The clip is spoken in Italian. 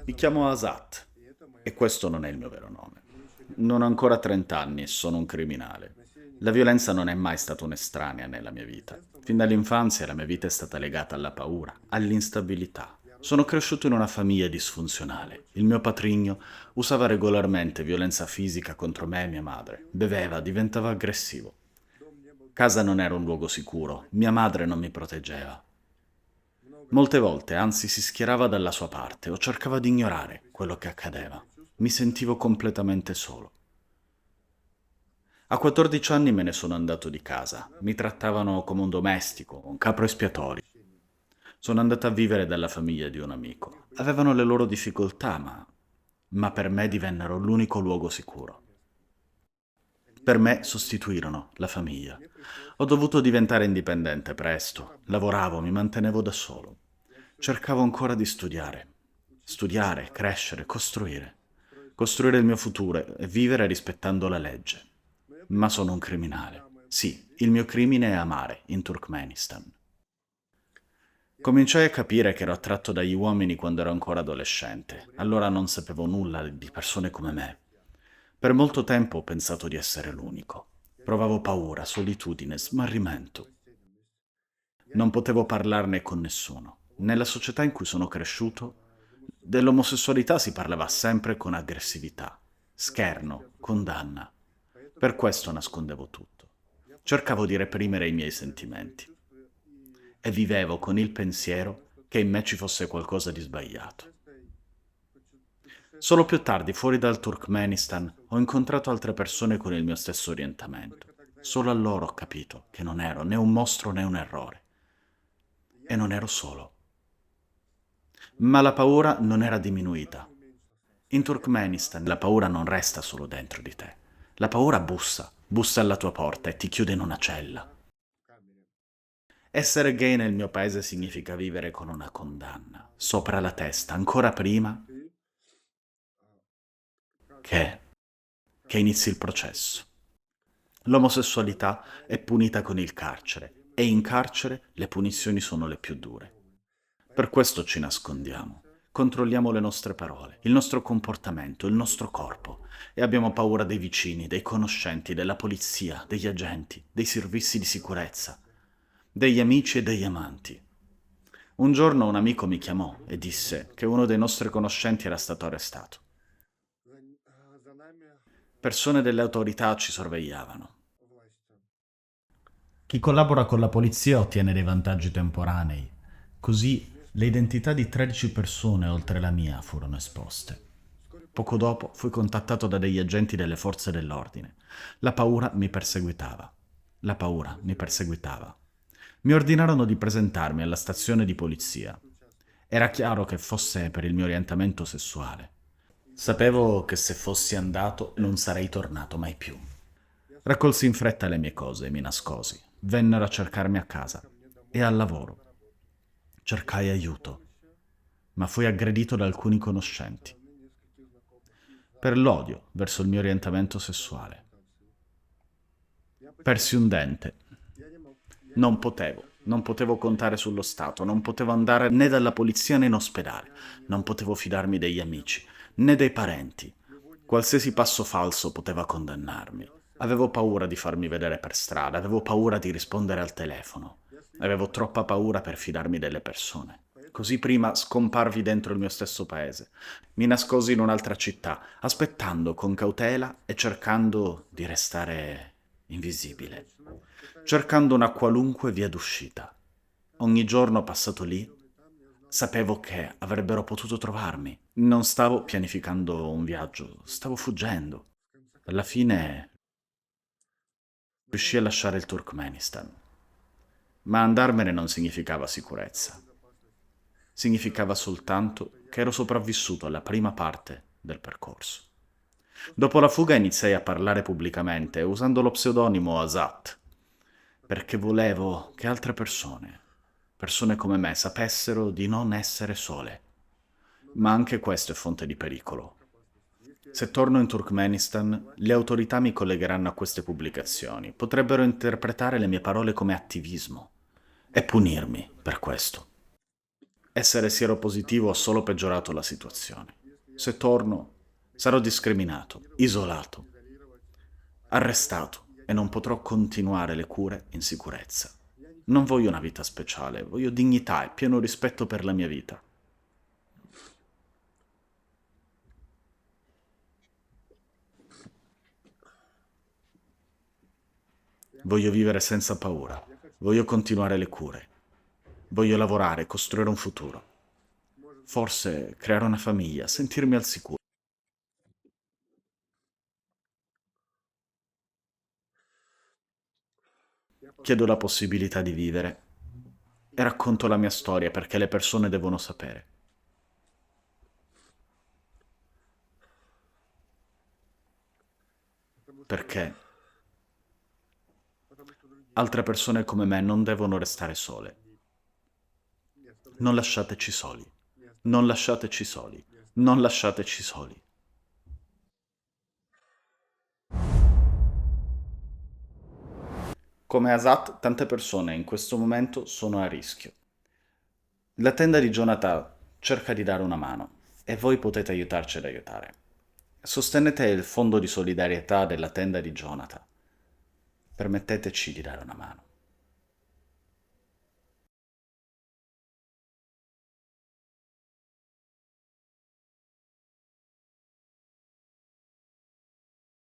Mi chiamo Asat e questo non è il mio vero nome. Non ho ancora 30 anni e sono un criminale. La violenza non è mai stata un'estranea nella mia vita. Fin dall'infanzia la mia vita è stata legata alla paura, all'instabilità. Sono cresciuto in una famiglia disfunzionale. Il mio patrigno usava regolarmente violenza fisica contro me e mia madre. Beveva, diventava aggressivo. Casa non era un luogo sicuro, mia madre non mi proteggeva. Molte volte, anzi, si schierava dalla sua parte o cercava di ignorare quello che accadeva. Mi sentivo completamente solo. A 14 anni me ne sono andato di casa. Mi trattavano come un domestico, un capro espiatorio. Sono andato a vivere dalla famiglia di un amico. Avevano le loro difficoltà, ma per me divennero l'unico luogo sicuro. Per me sostituirono la famiglia. Ho dovuto diventare indipendente presto. Lavoravo, mi mantenevo da solo. Cercavo ancora di studiare. Studiare, crescere, costruire. Costruire il mio futuro e vivere rispettando la legge. Ma sono un criminale. Sì, il mio crimine è amare in Turkmenistan. Cominciai a capire che ero attratto dagli uomini quando ero ancora adolescente. Allora non sapevo nulla di persone come me. Per molto tempo ho pensato di essere l'unico. Provavo paura, solitudine, smarrimento. Non potevo parlarne con nessuno. Nella società in cui sono cresciuto, dell'omosessualità si parlava sempre con aggressività, scherno, condanna. Per questo nascondevo tutto. Cercavo di reprimere i miei sentimenti e vivevo con il pensiero che in me ci fosse qualcosa di sbagliato. Solo più tardi, fuori dal Turkmenistan, ho incontrato altre persone con il mio stesso orientamento. Solo allora ho capito che non ero né un mostro né un errore. E non ero solo. Ma la paura non era diminuita. In Turkmenistan la paura non resta solo dentro di te. La paura bussa alla tua porta e ti chiude in una cella. Essere gay nel mio paese significa vivere con una condanna sopra la testa, ancora prima che, che inizi il processo. L'omosessualità è punita con il carcere e in carcere le punizioni sono le più dure. Per questo ci nascondiamo. Controlliamo le nostre parole, il nostro comportamento, il nostro corpo e abbiamo paura dei vicini, dei conoscenti, della polizia, degli agenti, dei servizi di sicurezza, degli amici e degli amanti. Un giorno un amico mi chiamò e disse che uno dei nostri conoscenti era stato arrestato. Persone delle autorità ci sorvegliavano. Chi collabora con la polizia ottiene dei vantaggi temporanei. Così le identità di 13 persone oltre la mia furono esposte. Poco dopo fui contattato da degli agenti delle forze dell'ordine. La paura mi perseguitava. La paura mi perseguitava. Mi ordinarono di presentarmi alla stazione di polizia. Era chiaro che fosse per il mio orientamento sessuale. Sapevo che se fossi andato non sarei tornato mai più. Raccolsi in fretta le mie cose e mi nascosi. Vennero a cercarmi a casa e al lavoro. Cercai aiuto, ma fui aggredito da alcuni conoscenti per l'odio verso il mio orientamento sessuale. Persi un dente. Non potevo contare sullo Stato, non potevo andare né dalla polizia né in ospedale, non potevo fidarmi degli amici, né dei parenti. Qualsiasi passo falso poteva condannarmi. Avevo paura di farmi vedere per strada, avevo paura di rispondere al telefono. Avevo troppa paura per fidarmi delle persone. Così prima scomparvi dentro il mio stesso paese. Mi nascosi in un'altra città, aspettando con cautela e cercando di restare invisibile, cercando una qualunque via d'uscita. Ogni giorno passato lì, sapevo che avrebbero potuto trovarmi. Non stavo pianificando un viaggio, stavo fuggendo. Alla fine riuscii a lasciare il Turkmenistan, ma andarmene non significava sicurezza. Significava soltanto che ero sopravvissuto alla prima parte del percorso. Dopo la fuga iniziai a parlare pubblicamente usando lo pseudonimo Asat, perché volevo che altre persone come me, sapessero di non essere sole. Ma anche questo è fonte di pericolo. Se torno in Turkmenistan, le autorità mi collegheranno a queste pubblicazioni. Potrebbero interpretare le mie parole come attivismo e punirmi per questo. Essere sieropositivo ha solo peggiorato la situazione. Se torno, sarò discriminato, isolato, arrestato e non potrò continuare le cure in sicurezza. Non voglio una vita speciale, voglio dignità e pieno rispetto per la mia vita. Voglio vivere senza paura, voglio continuare le cure, voglio lavorare, costruire un futuro. Forse creare una famiglia, sentirmi al sicuro. Chiedo la possibilità di vivere e racconto la mia storia perché le persone devono sapere. Perché altre persone come me non devono restare sole. Non lasciateci soli. Non lasciateci soli. Non lasciateci soli. Come Asat, tante persone in questo momento sono a rischio. La tenda di Jonathan cerca di dare una mano e voi potete aiutarci ad aiutare. Sostenete il fondo di solidarietà della tenda di Jonathan. Permetteteci di dare una mano.